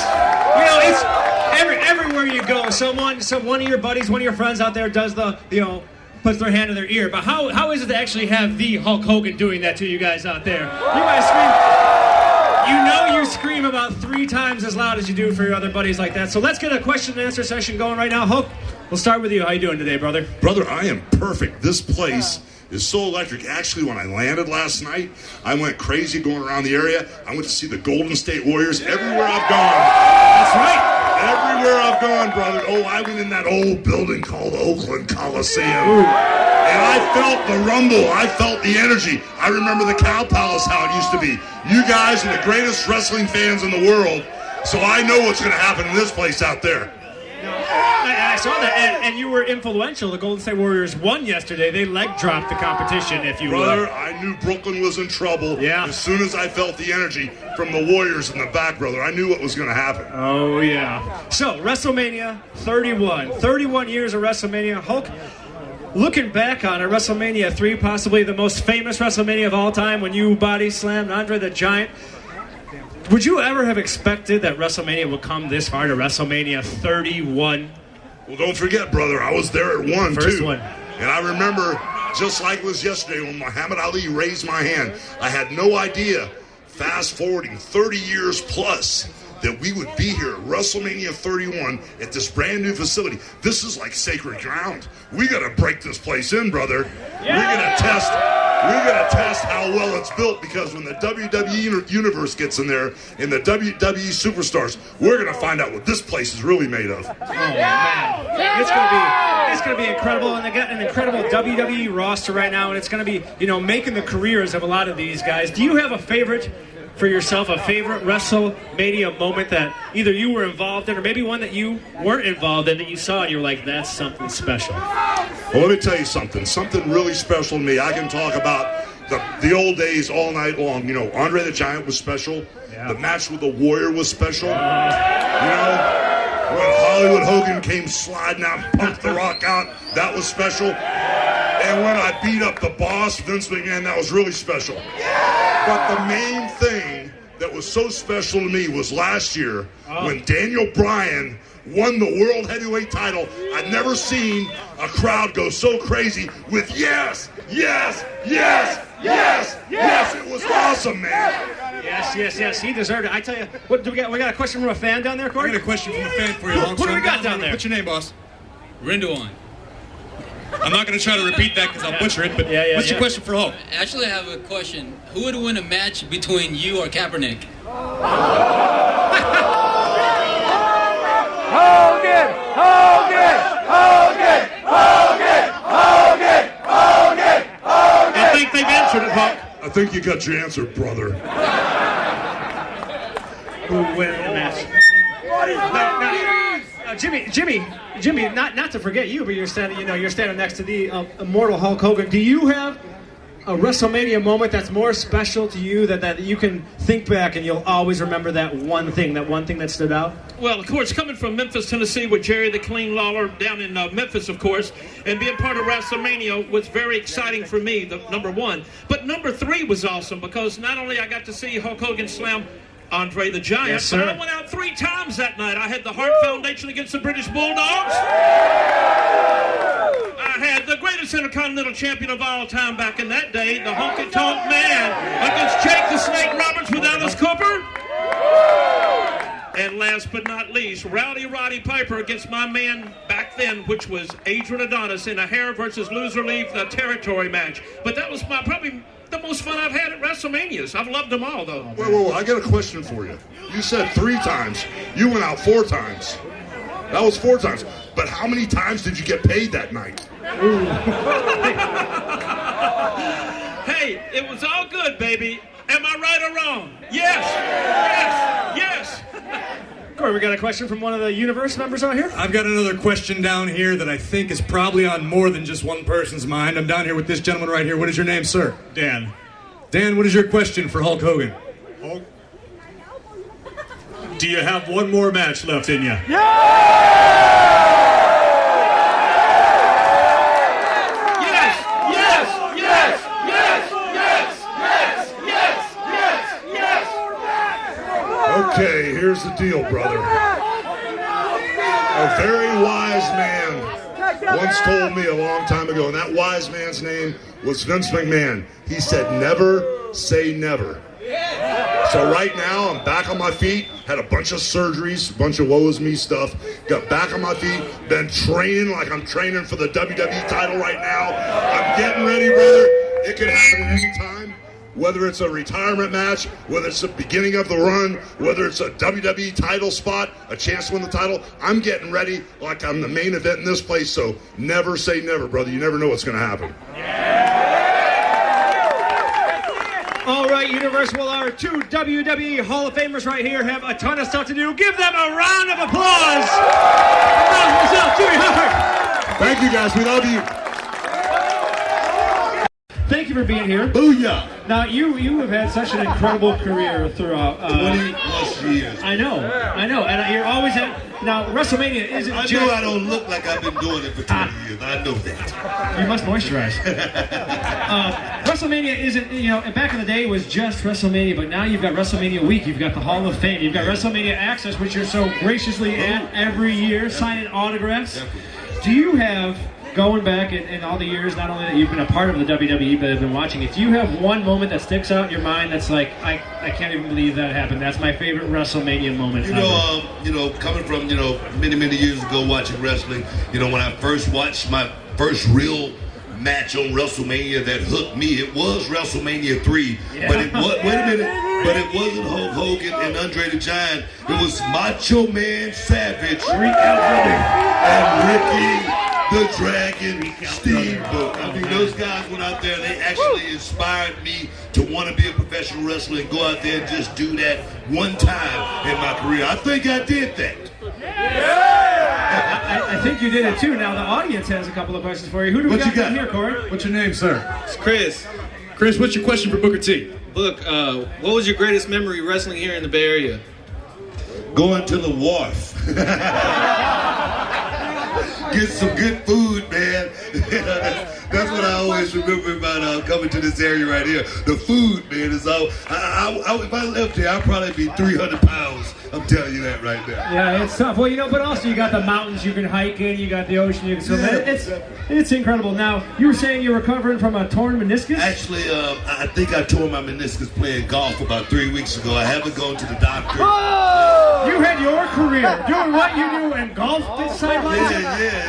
it's everywhere you go. One of your buddies, one of your friends out there does puts their hand in their ear. But how is it to actually have the Hulk Hogan doing that to you guys out there? You guys scream. You scream about 3 times as loud as you do for your other buddies like that. So let's get a question and answer session going right now. Hulk, we'll start with you. How you doing today, brother? Brother, I am perfect. This place is so electric. Actually, when I landed last night, I went crazy going around the area. I went to see the Golden State Warriors everywhere I've gone. That's right. Everywhere I've gone, brother. Oh, I went in that old building called Oakland Coliseum. And I felt the rumble. I felt the energy. I remember the Cow Palace, how it used to be. You guys are the greatest wrestling fans in the world, so I know what's going to happen in this place out there. I saw that, and you were influential. The Golden State Warriors won yesterday. They leg dropped the competition, if you will. Brother, I knew Brooklyn was in trouble. Yeah. As soon as I felt the energy from the Warriors in the back, brother, I knew what was going to happen. Oh, yeah. So, WrestleMania 31. 31 years of WrestleMania. Hulk, looking back on it, WrestleMania 3, possibly the most famous WrestleMania of all time, when you body slammed Andre the Giant. Would you ever have expected that WrestleMania would come this far to WrestleMania 31? Well, don't forget, brother, I was there at one, First too. one. And I remember, just like it was yesterday, when Muhammad Ali raised my hand, I had no idea, fast forwarding 30 years plus, that we would be here at WrestleMania 31 at this brand new facility. This is like sacred ground. We got to break this place in, brother. Yeah. We're gonna test how well it's built, because when the WWE universe gets in there and the WWE superstars, we're gonna find out what this place is really made of. Oh man, it's gonna be incredible, and they got an incredible WWE roster right now, and it's gonna be making the careers of a lot of these guys. Do you have a favorite for yourself, a favorite WrestleMania moment that either you were involved in, or maybe one that you weren't involved in that you saw and you were like, that's something special? Well, let me tell you something really special to me. I can talk about the old days all night long. Andre the Giant was special. Yeah. The match with the Warrior was special. When Hollywood Hogan came sliding out and pumped The Rock out, that was special. And when I beat up the boss, Vince McMahon, that was really special. But the main thing that was so special to me was last year when Daniel Bryan won the World Heavyweight title. I'd never seen a crowd go so crazy with yes, yes, yes, yes, yes. It was awesome, man. Yes. He deserved it. I tell you, what do we got? We got a question from a fan down there, Corey? I got a question from a fan for you. What do we got down there? What's your name, boss? Rinduan. I'm not going to try to repeat that because I'll butcher it, but what's your question for Hulk? Actually, I have a question. Who would win a match between you or Kaepernick? I think they've answered it, Hulk. I think you got your answer, brother. Who would win the match? Jimmy, not to forget you, but you're standing next to the immortal Hulk Hogan. Do you have a WrestleMania moment that's more special to you that you can think back and you'll always remember that one thing that stood out? Well, of course, coming from Memphis, Tennessee, with Jerry the Clean Lawler down in Memphis, of course, and being part of WrestleMania was very exciting for me, number one. But number 3 was awesome, because not only I got to see Hulk Hogan slam Andre the Giant, yes, sir, but I went out 3 times that night. I had the Hart Foundation against the British Bulldogs. I had the greatest Intercontinental Champion of all time back in that day, the Honky Tonk Man, against Jake the Snake Roberts with Alice Cooper. And last but not least, Rowdy Roddy Piper against my man back then, which was Adrian Adonis in a hair versus loser leave territory match. But that was probably the most fun I've had at WrestleManias. I've loved them all, though. Wait, I got a question for you. You said 3 times. You went out 4 times. That was 4 times. But how many times did you get paid that night? Hey, it was all good, baby. Am I right or wrong? Yes. Corey, we got a question from one of the Universe members out here? I've got another question down here that I think is probably on more than just one person's mind. I'm down here with this gentleman right here. What is your name, sir? Dan. Dan, what is your question for Hulk Hogan? Hulk? Do you have one more match left in you? Okay, here's the deal, brother. A very wise man once told me a long time ago, and that wise man's name was Vince McMahon. He said, never say never. So right now, I'm back on my feet, had a bunch of surgeries, a bunch of woe is me stuff, got back on my feet, been training like I'm training for the WWE title right now. I'm getting ready, brother. It could happen at any time, whether it's a retirement match, whether it's the beginning of the run, whether it's a WWE title spot, a chance to win the title. I'm getting ready like I'm the main event in this place, so never say never, brother. You never know what's going to happen. All right, Universe, well, our two WWE Hall of Famers right here have a ton of stuff to do. Give them a round of applause. Jimmy Hart. Thank you, guys. We love you. Thank you for being here. Booyah. Now, you have had such an incredible career throughout. 20+ years. I know, and you're always at. Now, WrestleMania isn't I just. know I don't look like I've been doing it for 20 years. I know that. You must moisturize. WrestleMania isn't, back in the day it was just WrestleMania, but now you've got WrestleMania week, you've got the Hall of Fame, you've got WrestleMania Access, which you're so graciously at every year, signing autographs. Do you have, going back in all the years, not only that you've been a part of the WWE, but have been watching it, do you have one moment that sticks out in your mind that's like, I can't even believe that happened? That's my favorite WrestleMania moment ever. Coming from, many years ago watching wrestling, when I first watched my first real match on WrestleMania that hooked me, it was WrestleMania 3. Yeah. But it was, wait a minute, but it wasn't Hulk Hogan and Andre the Giant. It was Macho Man Savage and Ricky the Dragon Steamboat. I mean, those guys went out there, they actually inspired me to want to be a professional wrestler and go out there and just do that one time in my career. I think I did that. I think you did it too. Now the audience has a couple of questions for you. Who do we got here, Corey? What's your name, sir? It's Chris. Chris, what's your question for Booker T? Look, what was your greatest memory wrestling here in the Bay Area? Going to the wharf. Get some good food, man. That's what I always remember about coming to this area right here. The food, man, is all. If I left here, I'd probably be 300 pounds. I'm telling you that right now. Yeah, it's tough. Well, but also you got the mountains you can hike in, you got the ocean you can swim in. It's incredible. Now, you were saying you're recovering from a torn meniscus? Actually, I think I tore my meniscus playing golf about 3 weeks ago. I haven't gone to the doctor. Oh! You had your career doing what you do and golf sidelines? Yeah.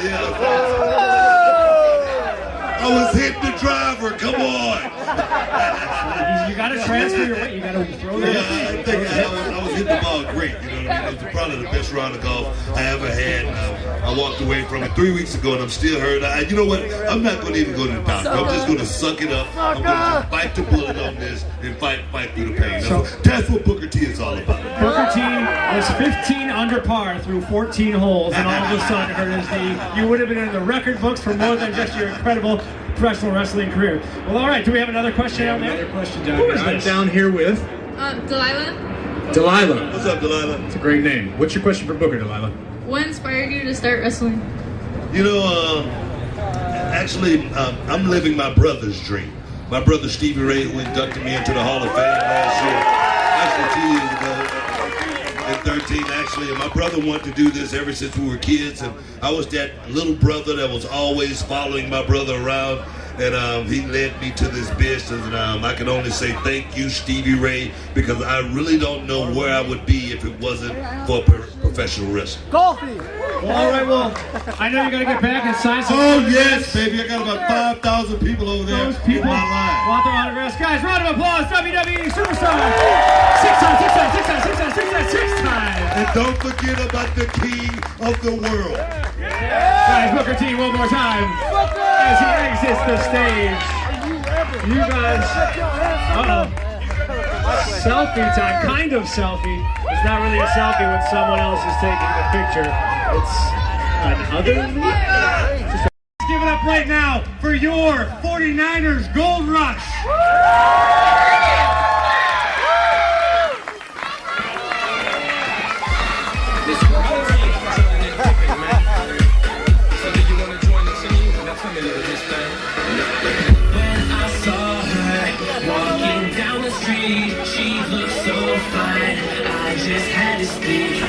I was hitting the driver. Come on. You got to transfer your weight. You got to throw the I think I was hitting the ball great. You know what I mean? It was probably the best round of golf I ever had. I walked away from it 3 weeks ago, and I'm still hurt. You know what? I'm not going to even go to the doctor. I'm just going to suck it up. I'm going to bite the bullet on this and fight through the pain. That's what Booker T is all about. Booker T was 15 under par through 14 holes, and all of a sudden hurt his knee. You would have been in the record books for more than just your incredible professional wrestling career. Well, all right. Do we have another question down there? Another question down Who here. is this? Down here with Delilah. Delilah. What's up, Delilah? It's a great name. What's your question for Booker, Delilah? What inspired you to start wrestling? Actually, I'm living my brother's dream. My brother Stevie Ray, who inducted me into the Hall of Fame last year, actually 2 years ago, in 13 actually, and my brother wanted to do this ever since we were kids, and I was that little brother that was always following my brother around, and he led me to this business, and I can only say thank you, Stevie Ray, because I really don't know where I would be if it wasn't for professional wrestling. Golfing! Well, all right, well, I know you got to get back and sign some. Oh, yes, baby. I got about 5,000 people over there. Those people in my line. want their autographs. Guys, round of applause, WWE Superstar! 6 times! And don't forget about the king of the world. Guys, Booker T one more time as he exits the stage. You guys, selfie time, kind of selfie. It's not really a selfie when someone else is taking the picture. It's another. Just give it up right now for your 49ers Gold Rush. When I saw her walking down the street, she looked so fine. I just just had to speak.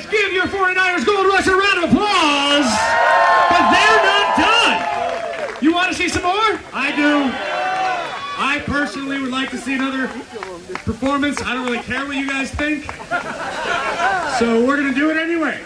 Give your 49ers Gold Rush a round of applause, but they're not done. You want to see some more? I do. I personally would like to see another performance. I don't really care what you guys think. So we're going to do it anyway.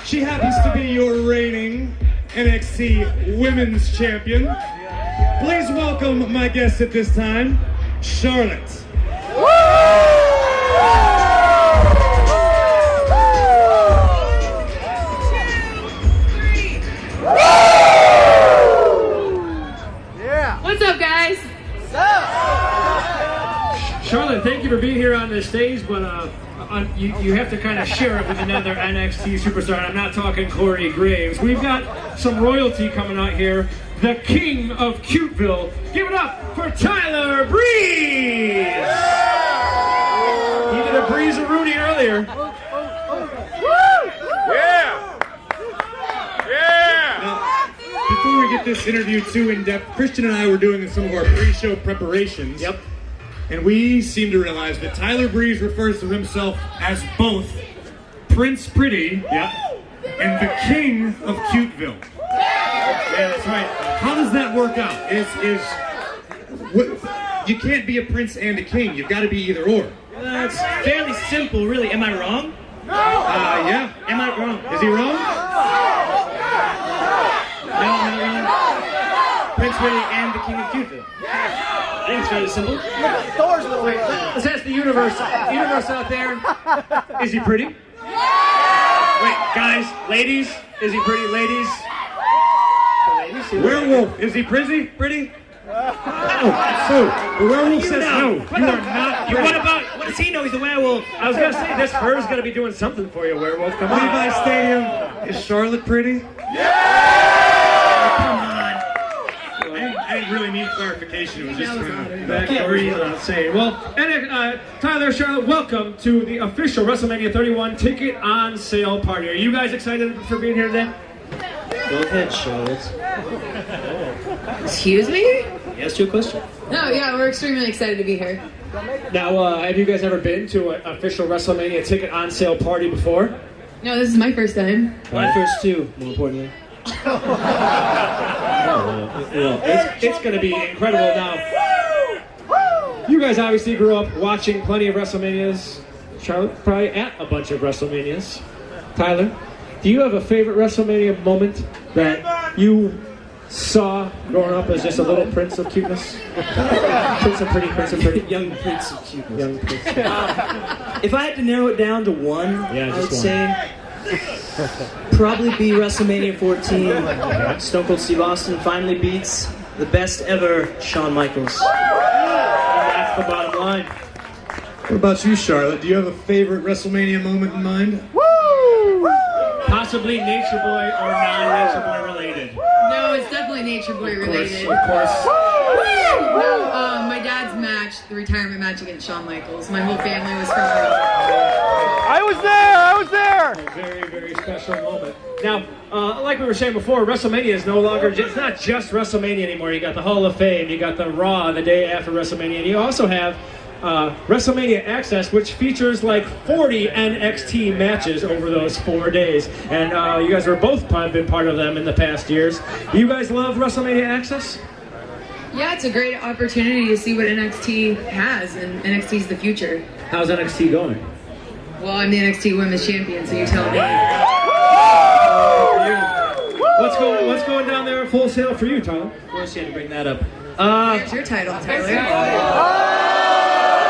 She happens to be your reigning NXT Women's Champion. Please welcome my guest at this time, Charlotte. What's up, guys? Charlotte, thank you for being here on this stage, but you have to kind of share it with another NXT superstar. I'm not talking Corey Graves. We've got some royalty coming out here. The King of Cuteville. Give it up for Tyler Breeze! He did a Breeze-a-Rooney earlier. Before we get this interview too in-depth, Christian and I were doing some of our pre-show preparations. Yep. And we seem to realize that Tyler Breeze refers to himself as both Prince Pretty and the King of Cuteville. Yeah, that's right. How does that work out? You can't be a prince and a king. You've got to be either or. It's fairly simple, really. Am I wrong? Yeah. Am I wrong? Is he wrong? No, I'm not wrong. Prince Willie and the King of Cuteville. I think it's fairly simple. Let's ask the universe out there. Is he pretty? Wait, guys, ladies, is he pretty? Ladies? Werewolf, is he pretty? So the werewolf says no. You are not. What does he know? He's a werewolf. I was gonna say this fur's gonna be doing something for you, werewolf. Come on. Levi Stadium. Is Charlotte pretty? Come on. And didn't really need clarification. It was just Insane. Well, and Tyler, Charlotte, welcome to the official WrestleMania 31 ticket on sale party. Are you guys excited for being here today? Go ahead, Charlotte. Excuse me? Ask you a question. No, yeah, we're extremely excited to be here. Now, have you guys ever been to an official WrestleMania ticket on sale party before? No, this is my first time. My first too, more importantly. It's going to be incredible now. You guys obviously grew up watching plenty of WrestleManias. Charlotte, probably at a bunch of WrestleManias. Tyler, do you have a favorite WrestleMania moment that you saw growing up as just a little prince of cuteness? Prince of pretty. Young prince of cuteness. Young prince. If I had to narrow it down to one, Yeah, I would just say probably be WrestleMania 14. Stone Cold Steve Austin finally beats the best ever Shawn Michaels. That's the bottom line. What about you, Charlotte? Do you have a favorite WrestleMania moment in mind? Possibly Nature Boy or non-Nature Boy related. No, it's definitely Nature Boy related. Of course. No, my dad's match, the retirement match against Shawn Michaels. My whole family was from I was there! A very, very special moment. Now, like we were saying before, WrestleMania is no longer, it's not just WrestleMania anymore. You got the Hall of Fame, you got the Raw the day after WrestleMania, and you also have WrestleMania Access, which features like 40 NXT matches over those 4 days. And you guys have both been part of them in the past years. Do you guys love WrestleMania Access? Yeah, it's a great opportunity to see what NXT has, and NXT's the future. How's NXT going? Well, I'm the NXT Women's Champion, so you tell me. What's going down there at Full Sail for you, Tyler? Of course, you had to bring that up. Where's your title, Tyler? Oh,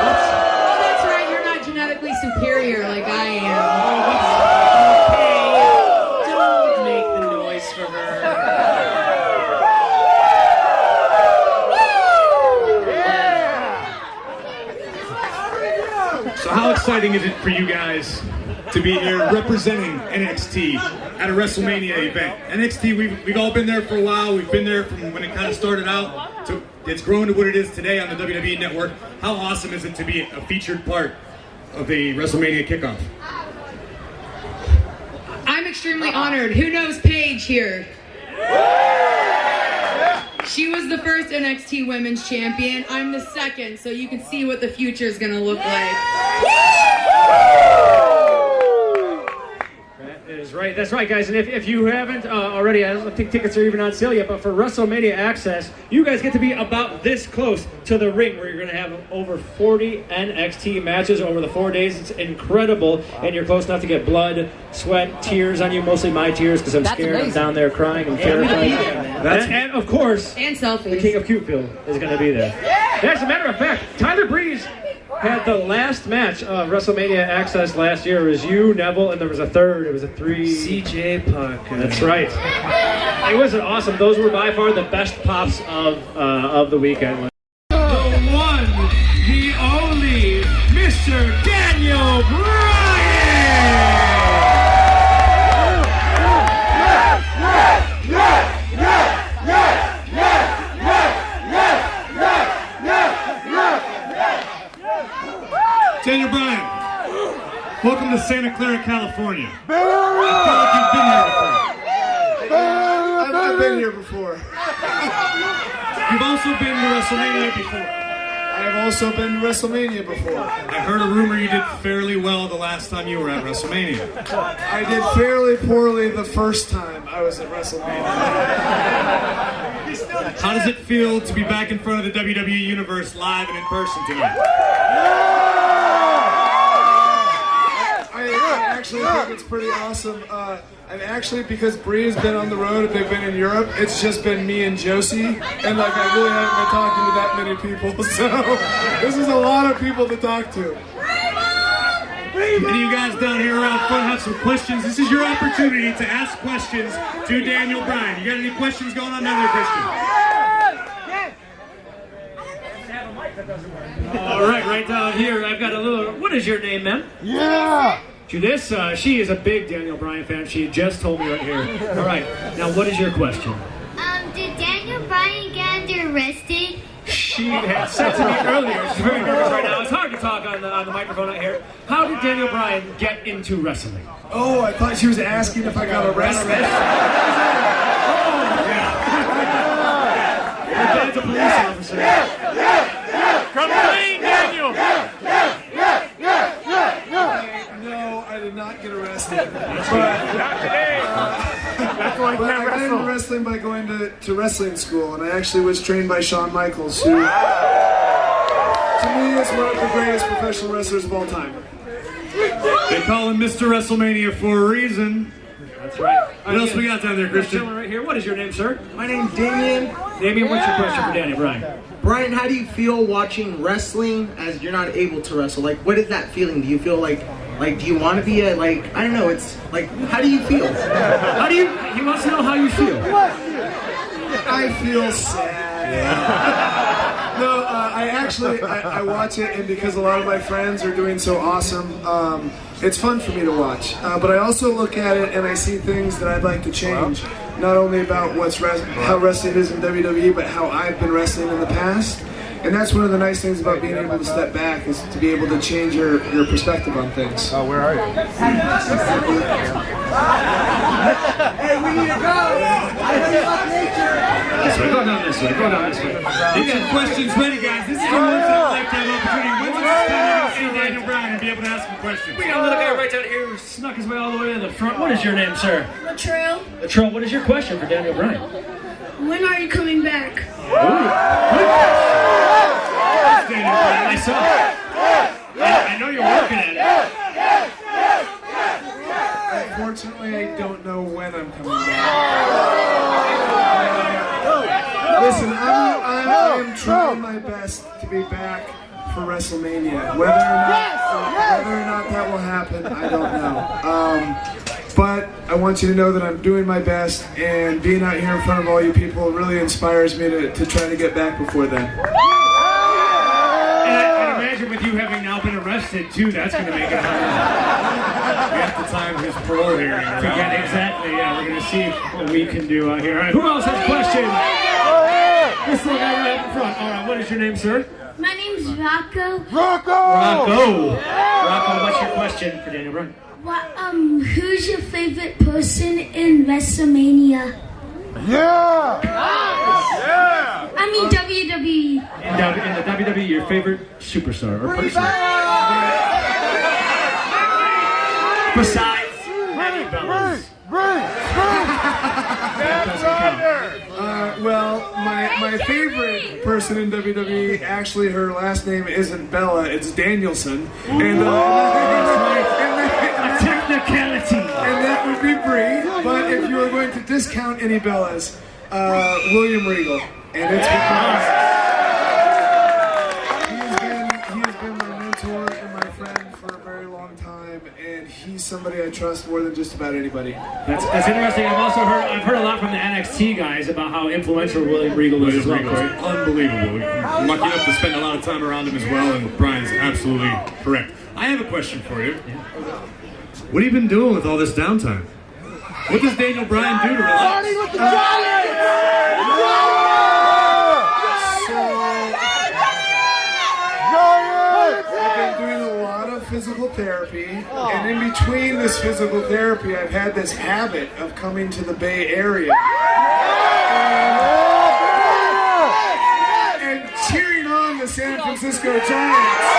that's right, you're not genetically superior like I am. Okay, don't make the noise for her. So how exciting is it for you guys to be here representing NXT at a WrestleMania event? NXT, we've all been there for a while. We've been there from when it kind of started out. So it's grown to what it is today on the WWE Network. How awesome is it to be a featured part of the WrestleMania kickoff? I'm extremely honored. Who knows Paige here? She was the first NXT Women's Champion. I'm the second, so you can see what the future is going to look like. Right, that's right, guys. And if you haven't already, I don't think tickets are even on sale yet, but for WrestleMania Access, you guys get to be about this close to the ring where you're going to have over 40 NXT matches over the 4 days. It's incredible, and you're close enough to get blood, sweat, tears on you, mostly my tears because I'm scared. I'm down there crying and terrified. And of course, and selfies. The King of Cuteville is going to be there. As a matter of fact, Tyler Breeze had the last match of WrestleMania Access last year. It was you, Neville, and there was a third. It was a 3. CJ Parker. That's right. It was awesome. Those were by far the best pops of the weekend. The one, the only, Mr. Daniel Bryan! Daniel Bryan, welcome to Santa Clara, California. I feel like you've been here before. You've also been to WrestleMania before. I have also been to WrestleMania before. I heard a rumor you did fairly well the last time you were at WrestleMania. I did fairly poorly the first time I was at WrestleMania. How does it feel to be back in front of the WWE Universe live and in person tonight? I actually think it's pretty awesome. And actually, because Bree's been on the road, if they've been in Europe, it's just been me and Josie. And like, I really haven't been talking to that many people. So this is a lot of people to talk to. Any of you guys down here around front have some questions? This is your opportunity to ask questions to Daniel Bryan. You got any questions going on down there, Christian? All right down here, I've got a little. What is your name, ma'am? Yeah! To this, she is a big Daniel Bryan fan. She just told me right here. All right, now what is your question? Did Daniel Bryan get under red she had said to me earlier, she's very nervous right now. It's hard to talk on the microphone out here. How did Daniel Bryan get into wrestling? Oh, I thought she was asking if I got arrested. Oh, yeah. My dad's a police officer. Come clean, Daniel! No, I did not get arrested. That's why I But I can't got into wrestle. wrestling by going to wrestling school, and I actually was trained by Shawn Michaels, who, to me, is one of the greatest professional wrestlers of all time. They call him Mr. WrestleMania for a reason. That's right. What else we got down there, Christian? Gentleman right here. What is your name, sir? My name's Damien. Damien, what's your question for Daniel Bryan? Brian, how do you feel watching wrestling as you're not able to wrestle? Like, what is that feeling? Do you feel like do you want to be a, I don't know, it's like, how do you feel? He wants to know how you feel. I feel sad. No, I watch it, and because a lot of my friends are doing so awesome, it's fun for me to watch. But I also look at it and I see things that I'd like to change. Not only about how wrestling is in WWE, but how I've been wrestling in the past. And that's one of the nice things about being able to step back, is to be able to change your perspective on things. Oh, where are you? Hey, we need to go! I know you love nature! This way. Go down this way. Go down this way. You got questions ready, guys. This is a once-in-a-lifetime opportunity. When's the time to see Daniel Bryan and be able to ask him questions? We got a little guy right down here who snuck his way all the way to the front. What is your name, sir? Latrell, Latrell, what is your question for Daniel Bryan? when are you coming back? Daniel Bryan, I saw it. I know you're working at it. Unfortunately, I don't know when I'm coming back. Listen, I am trying my best to be back for WrestleMania. Whether or not that will happen, I don't know. But I want you to know that I'm doing my best, and being out here in front of all you people really inspires me to try to get back before then. And I imagine with you having now been arrested too, that's going to make it harder. We have to time his parole hearing around. Yeah, exactly. Yeah, we're going to see what we can do out here. All right, who else has a question? This little guy right up in front. All right, what is your name, sir? My name's Rocco. Rocco, what's your question for Daniel Bryan? Who's your favorite person in WrestleMania? I mean WWE. In the WWE, your favorite superstar or person? Besides Manny Bellas. Well, my favorite person in WWE, actually her last name isn't Bella, it's Danielson. And Technicality. And that would be Brie, but if you were going to discount any Bellas, William Regal. And it's because he has been my mentor and my friend for a very long time, and he's somebody I trust more than just about anybody. That's interesting. I've heard a lot from the NXT guys about how influential William Regal is as well. Unbelievable. I'm lucky enough to spend a lot of time around him as well, and Brian's absolutely correct. I have a question for you. What have you been doing with all this downtime? What does Daniel Bryan do to relax? I've been doing a lot of physical therapy, and in between this physical therapy, I've had this habit of coming to the Bay Area and cheering on the San Francisco Giants.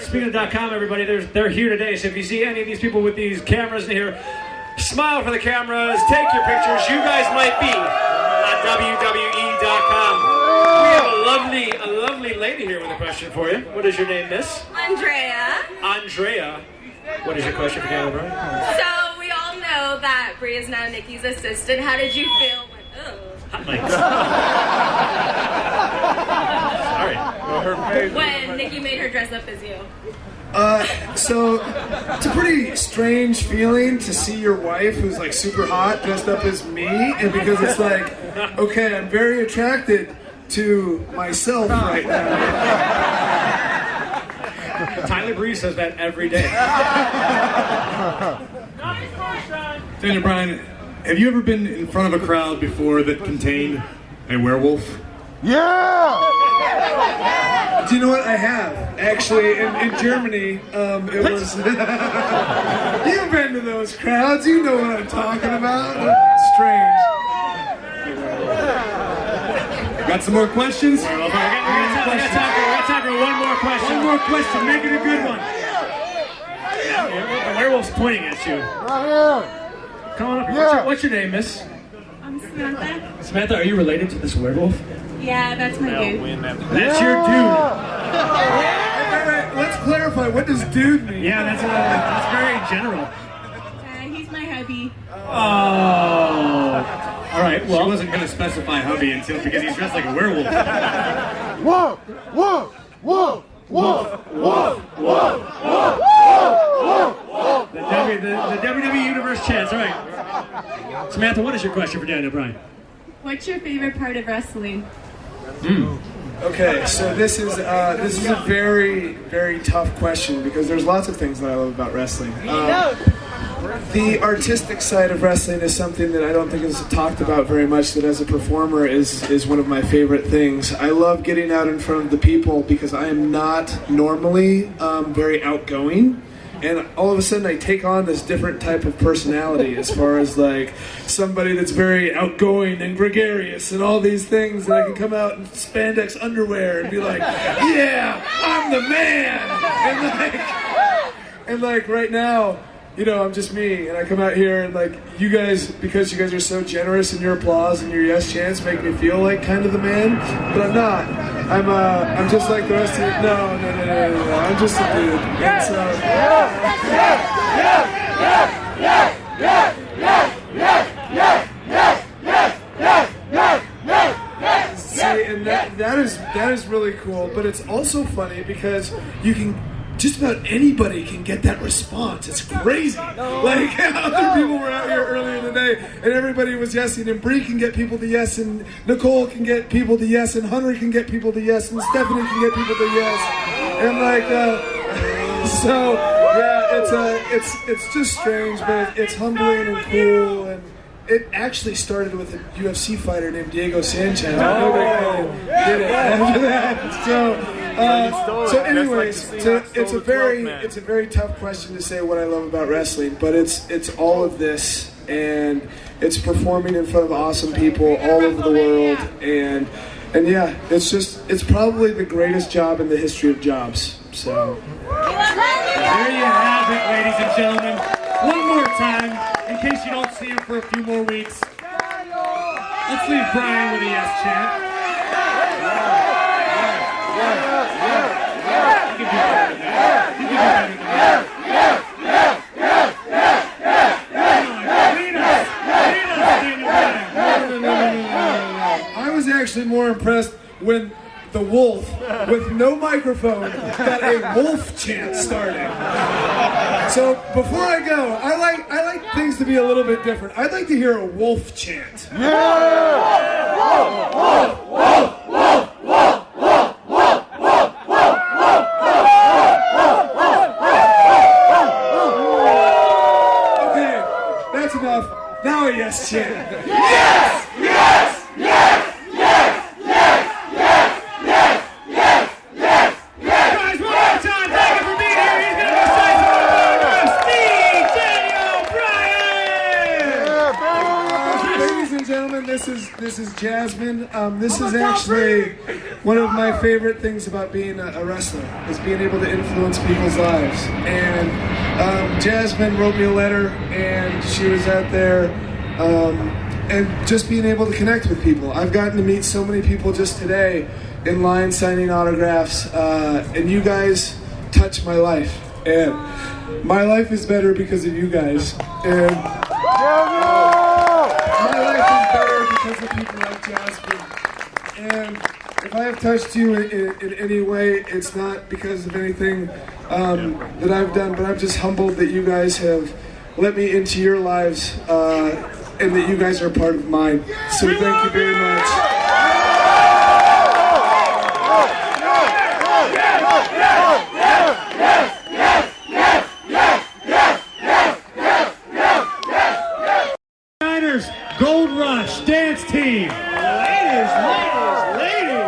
Speaking of .com, everybody, they're here today. So if you see any of these people with these cameras in here, smile for the cameras, take your pictures. You guys might be on WWE.com. We have a lovely lady here with a question for you. What is your name, miss? Andrea. Andrea. What is your question for Daniel Bryan? So we all know that Brie is now Nikki's assistant. How did you feel when Nikki made her dress up as you? So it's a pretty strange feeling to see your wife, who's like super hot, dressed up as me, and because it's like, okay, I'm very attracted to myself right now. Tyler Breeze says that every day. Daniel Bryan, have you ever been in front of a crowd before that contained a werewolf? Yeah! Do you know what? I have. Actually, in Germany, it was... You've been to those crowds. You know what I'm talking about. Strange. Got some more questions? We're gonna time for one more question. One more question, make it a good one. The werewolf's pointing at you. Come on up. What's your name, miss? I'm Samantha. Samantha, are you related to this werewolf? Yeah, that's my dude. That's your dude. Wait, let's clarify. What does dude mean? Yeah, that's very general. He's my hubby. Oh. All right, well. She wasn't going to specify hubby until because he's dressed like a werewolf. Whoa! Whoa! Whoa! Whoa! Whoa! Whoa! Whoa! The WWE Universe chants. All right. Samantha, what is your question for Daniel Bryan? What's your favorite part of wrestling? Okay, so this is a very, very tough question because there's lots of things that I love about wrestling. The artistic side of wrestling is something that I don't think is talked about very much, that as a performer is one of my favorite things. I love getting out in front of the people because I am not normally very outgoing. And all of a sudden I take on this different type of personality as far as like somebody that's very outgoing and gregarious and all these things, and I can come out in spandex underwear and be like, yeah, I'm the man! And like right now, you know, I'm just me, and I come out here and like you guys, because you guys are so generous in your applause and your yes chants, make me feel like kind of the man, but I'm not. I'm just like the rest of you. No. I'm just a dude. And so, see, and that is really cool, but it's also funny because you can. Just about anybody can get that response. It's crazy. Like, other people were out here earlier today, and everybody was yesing, and Bree can get people to yes, and Nicole can get people to yes, and Hunter can get people to yes, and Stephanie can get people to yes. And like, so, yeah, it's just strange, but it's humbling and cool, and it actually started with a UFC fighter named Diego Sanchez. Nobody really did it after that. So anyways, it's a very tough question to say what I love about wrestling, but it's all of this, and it's performing in front of awesome people all over the world, and yeah, it's probably the greatest job in the history of jobs. So there you have it, ladies and gentlemen. One more time, in case you don't see him for a few more weeks. Let's leave Bryan with a yes chant. I was actually more impressed when the wolf, with no microphone, got a wolf chant started. So before I go, I like things to be a little bit different. I'd like to hear a wolf chant. Yeah! Wolf, wolf, wolf, wolf, wolf, wolf, wolf, wolf, wolf, wolf. Okay, that's enough. Now a yes chant. Yes! Yes! Yes! This is Jasmine. This is actually one of my favorite things about being a wrestler, is being able to influence people's lives. And Jasmine wrote me a letter, and she was out there, and just being able to connect with people. I've gotten to meet so many people just today in line signing autographs, and you guys touch my life. And my life is better because of you guys. And my life is better because of people like Jasmine. And if I have touched you in any way, it's not because of anything that I've done, but I'm just humbled that you guys have let me into your lives, and that you guys are a part of mine. So thank you very much. Gold Rush dance team. Ladies, ladies, ladies.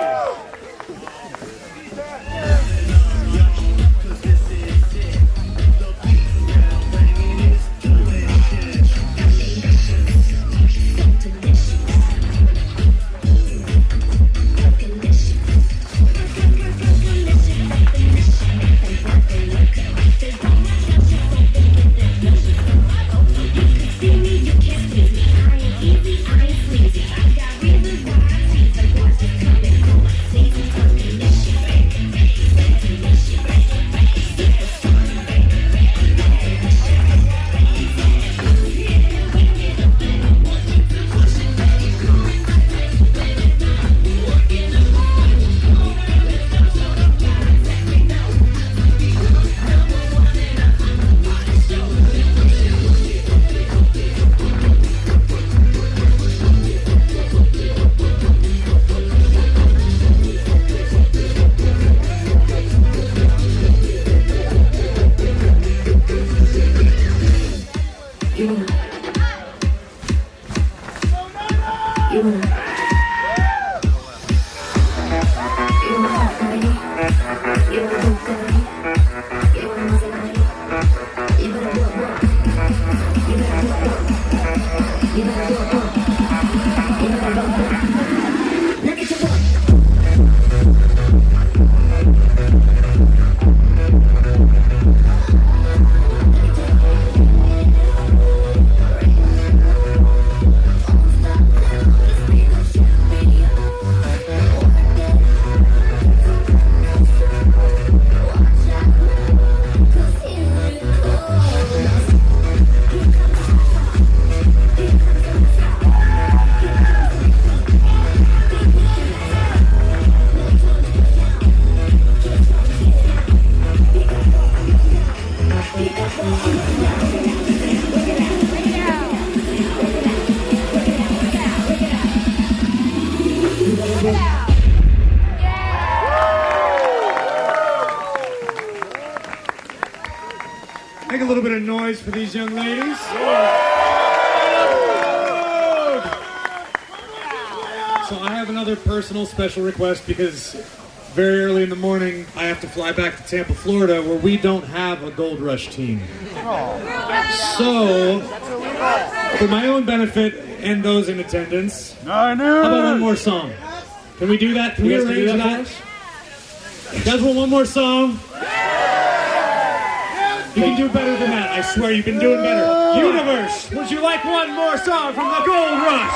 Make a little bit of noise for these young ladies. So I have another personal special request because very early in the morning I have to fly back to Tampa, Florida, where we don't have a Gold Rush team. So, for my own benefit and those in attendance, how about one more song? Can we do that? Can we arrange that? You guys want one more song? You can do better than that. I swear you've been doing better. Universe, would you like one more song from the Gold Rush?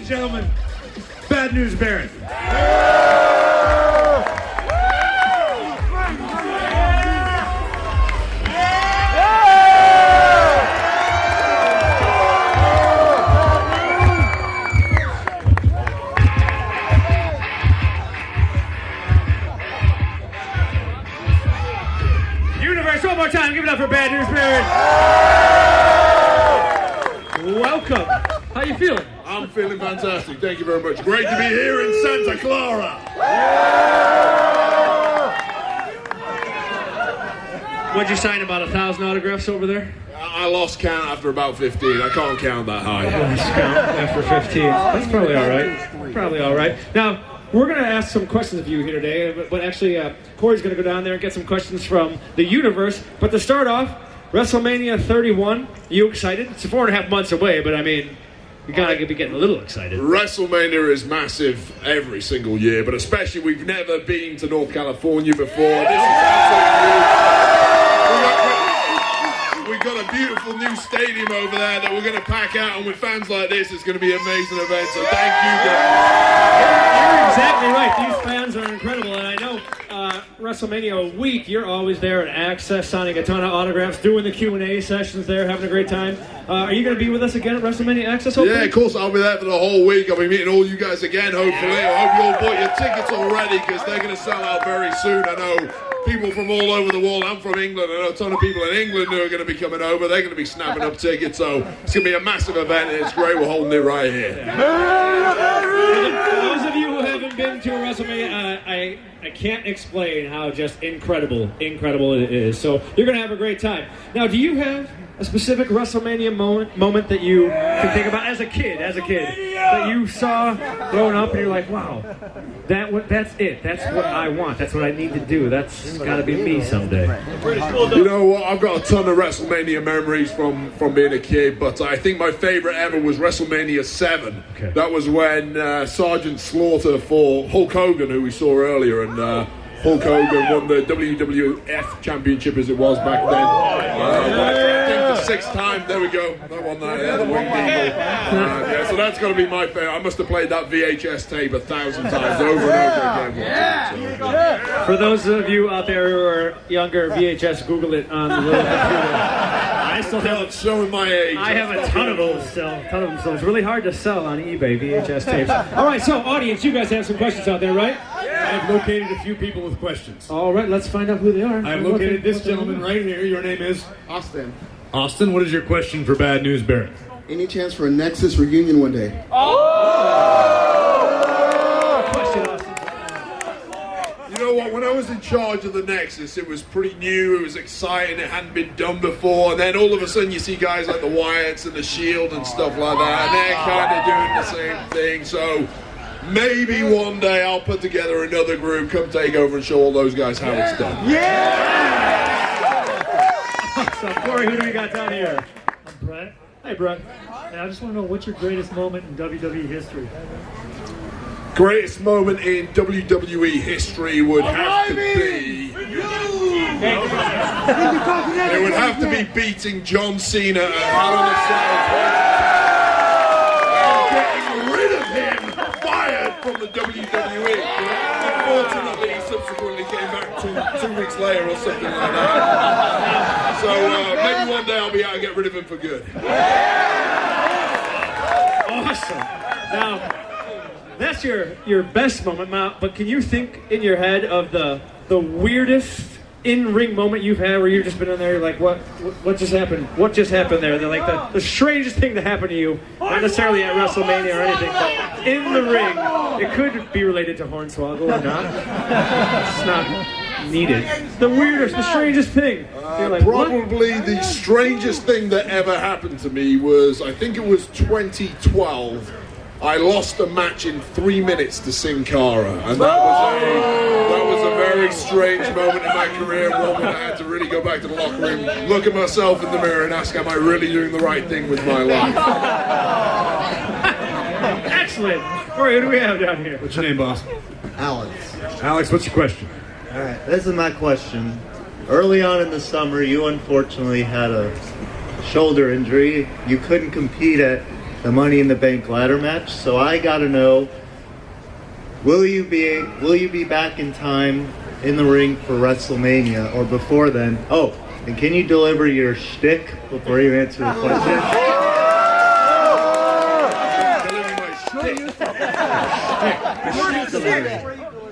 Gentlemen, Bad News Barrett. Universe, one more time, give it up for Bad News Barrett. Welcome. How you feeling? I'm feeling fantastic. Thank you very much. Great to be here in Santa Clara. What'd you sign, about 1,000 autographs over there? I lost count after about 15. I can't count that high. Lost count after 15. That's probably all right. Probably all right. Now, we're going to ask some questions of you here today, but actually Corey's going to go down there and get some questions from the universe. But to start off, WrestleMania 31, you excited? It's 4.5 months away, but I mean, you got to be getting a little excited. WrestleMania is massive every single year, but especially we've never been to North California before. This is absolutely we've got a beautiful new stadium over there that we're going to pack out, and with fans like this, it's going to be an amazing event, so thank you guys. You're exactly right. These fans are incredible, and I know WrestleMania week, you're always there at Access, signing a ton of autographs, doing the Q&A sessions there, having a great time. Are you going to be with us again at WrestleMania Access, hopefully? Yeah, of course, I'll be there for the whole week. I'll be meeting all you guys again, hopefully. I hope you all bought your tickets already, because they're going to sell out very soon. I know people from all over the world. I'm from England. I know a ton of people in England who are going to be coming over. They're going to be snapping up tickets, so it's going to be a massive event, and it's great. We're holding it right here. For those of you who haven't been to a WrestleMania, I can't explain how just incredible it is. So you're going to have a great time. Now, do you have a specific WrestleMania moment that you can think about as a kid, that you saw growing up and you're like, wow, that's it. That's what I want. That's what I need to do. That's got to be me someday. You know what? I've got a ton of WrestleMania memories from being a kid, but I think my favorite ever was WrestleMania 7. Okay. That was when Sergeant Slaughter fought Hulk Hogan, who we saw earlier, and Hulk Hogan won the WWF Championship as it was back then. I think the 6th time, there we go. That one there, the Winged Eagle. Yeah, so that's got to be my favorite. I must have played that VHS tape 1,000 times over and over again. For those of you out there who are younger, VHS, Google it on the little computer. I still have showing my age. I have a ton of those still. So it's really hard to sell on eBay VHS tapes. All right, so audience, you guys have some questions out there, right? I've located a few people with questions. All right, let's find out who they are. I've located this gentleman right here. Your name is? Austin. Austin, what is your question for Bad News Barrett? Any chance for a Nexus reunion one day? Question, Austin. You know what? When I was in charge of the Nexus, it was pretty new, it was exciting, it hadn't been done before, and then all of a sudden you see guys like the Wyatts and the Shield and stuff like that, and they're kind of doing the same thing, so maybe one day I'll put together another group, come take over and show all those guys how it's done. So, Corey, who do we got down here? I'm Brett. Hey, Brett. Hey, I just want to know, what's your greatest moment in WWE history? Greatest moment in WWE history would have to be... It would have to be beating John Cena at Hell in a Cell. And getting rid of him, fired from the WWE. Unfortunately, he subsequently came back two weeks later or something like that. So maybe one day I'll be able to get rid of him for good. Awesome. Now, that's your best moment, but can you think in your head of the weirdest in-ring moment you've had where you've just been in there, you're like, what just happened? What just happened there? They're like the strangest thing to happen to you, not necessarily at WrestleMania or anything, but in the ring. It could be related to Hornswoggle or not. It's not needed. The weirdest, the strangest thing. You're like, probably what? The strangest thing that ever happened to me was, I think it was 2012. I lost a match in 3 minutes to Sin Cara, and that was a very strange moment in my career, one when I had to really go back to the locker room, look at myself in the mirror and ask, am I really doing the right thing with my life? Excellent. Corey, who do we have down here? What's your name, boss? Alex. Alex, what's your question? All right, this is my question. Early on in the summer, you unfortunately had a shoulder injury. You couldn't compete at the Money in the Bank ladder match, so I gotta know, will you be back in time in the ring for WrestleMania or before then? Oh, and can you deliver your shtick before you answer the question?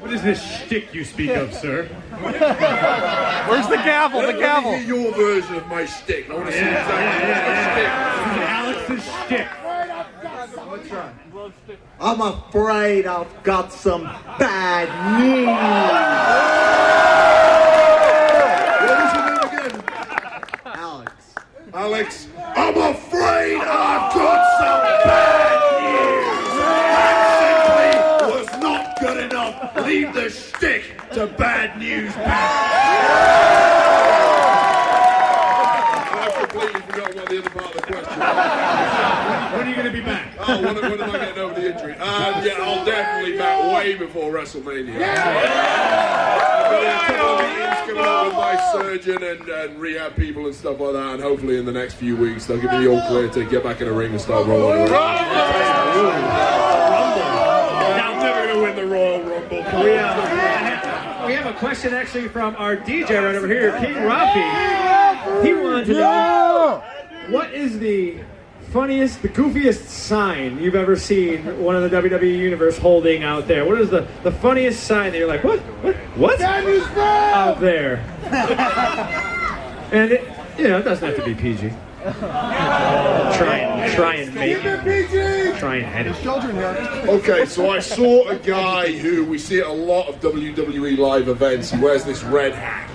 What is this shtick you speak of, sir? Where's the gavel? The gavel. Let me hear your version of my shtick. I want to see exactly Alex's shtick. I'm afraid I've got some bad news. What was your name again? Alex. Alex, I'm afraid I've got some bad news. That simply was not good enough. Leave the shtick to Bad News Barrett. I've completely forgotten what the other part of the question was. When are you going to be back? Oh, when am I getting over the injury? Yeah, I'll definitely be back way before WrestleMania. I've got a couple of meetings coming up with my surgeon and rehab people and stuff like that, and hopefully in the next few weeks they'll give me the all clear to get back in the ring and start rolling around. I'm never going to win the Royal Rumble. We have a question actually from our DJ right over here, King Rafi. He wanted to know, what is the funniest, the goofiest sign you've ever seen one of the WWE Universe holding out there? What is the funniest sign that you're like, what? Out there. And it, it doesn't have to be PG. Try and make it. Try and edit. Okay, so I saw a guy who we see at a lot of WWE live events. He wears this red hat.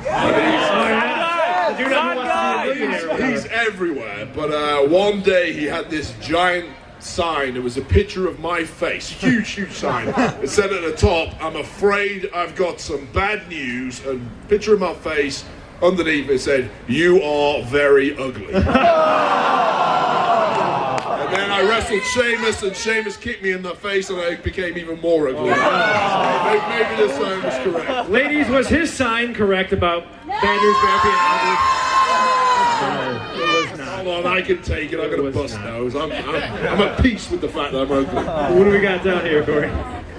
He's everywhere, but one day he had this giant sign. It was a picture of my face, huge sign. It said at the top, "I'm afraid I've got some bad news," and picture of my face. Underneath it said, "You are very ugly." And then I wrestled Sheamus, and Sheamus kicked me in the face, and I became even more ugly. Maybe the sign was correct. Ladies, was his sign correct about Bad News Barrett being ugly? No, it was not. Hold on, I can take it. I got a bust nose. I'm at peace with the fact that I'm ugly. What do we got down here, Corey?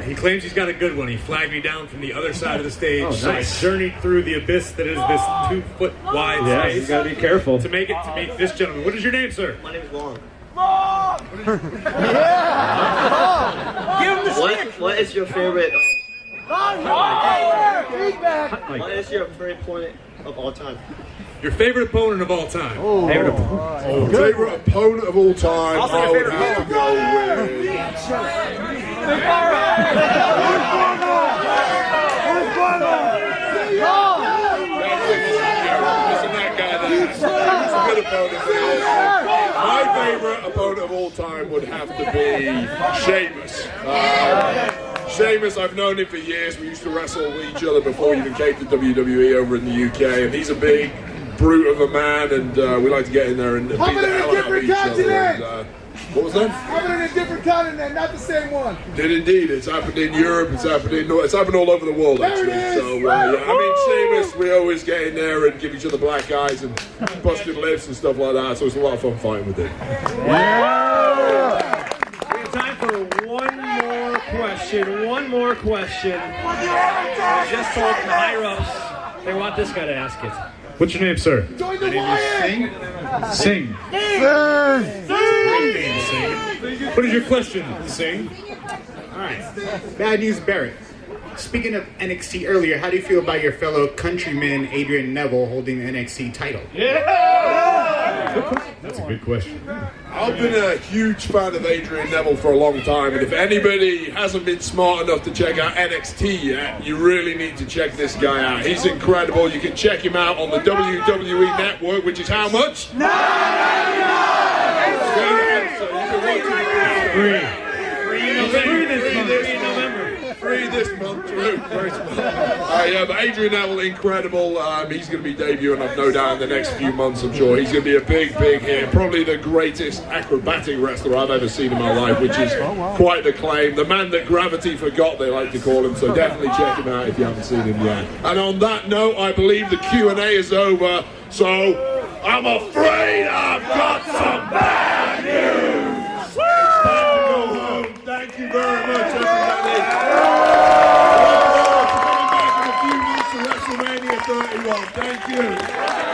He claims he's got a good one. He flagged me down from the other side of the stage. Oh, nice. So I journeyed through the abyss that is this 2-foot wide space. You gotta be careful. To meet this gentleman. What is your name, sir? My name is Long. Give him the stick. What is your favorite? What is your favorite opponent of all time? Your favorite opponent of all time? Favorite opponent of all time, I would have to go with... My favorite opponent of all time would have to be Sheamus. Sheamus, I've known him for years. We used to wrestle each other before we even came to WWE over in the UK, and he's a big brute of a man, and we like to get in there and beat the hell out of each other. And, what was that? Happened in a different continent, not the same one. Did indeed. It's happened in Europe. It's happened all over the world, actually. So, yeah. I mean, Sheamus, we always get in there and give each other black eyes and busted lips and stuff like that. So it's a lot of fun fighting with it. Yeah. We have time for one more question. One more question. I just told the higher ups they want this guy to ask it. What's your name, sir? My name is Sing. What is your question, Sing? All right. Bad News Barrett. Speaking of NXT earlier, how do you feel about your fellow countryman Adrian Neville holding the NXT title? That's a good question. I've been a huge fan of Adrian Neville for a long time, and if anybody hasn't been smart enough to check out NXT yet, you really need to check this guy out. He's incredible. You can check him out on the WWE Network, which is how much? Free this month. But Adrian Neville, incredible. He's going to be debuting, I've no doubt, in the next few months, I'm sure. He's going to be a big hit. Probably the greatest acrobatic wrestler I've ever seen in my life, which is quite the claim. The man that gravity forgot, they like to call him, so definitely check him out if you haven't seen him yet. And on that note, I believe the Q&A is over, so I'm afraid I've got some bad news. Thank you very much, everybody. Looking forward to coming back in a few months to WrestleMania 31. Thank you.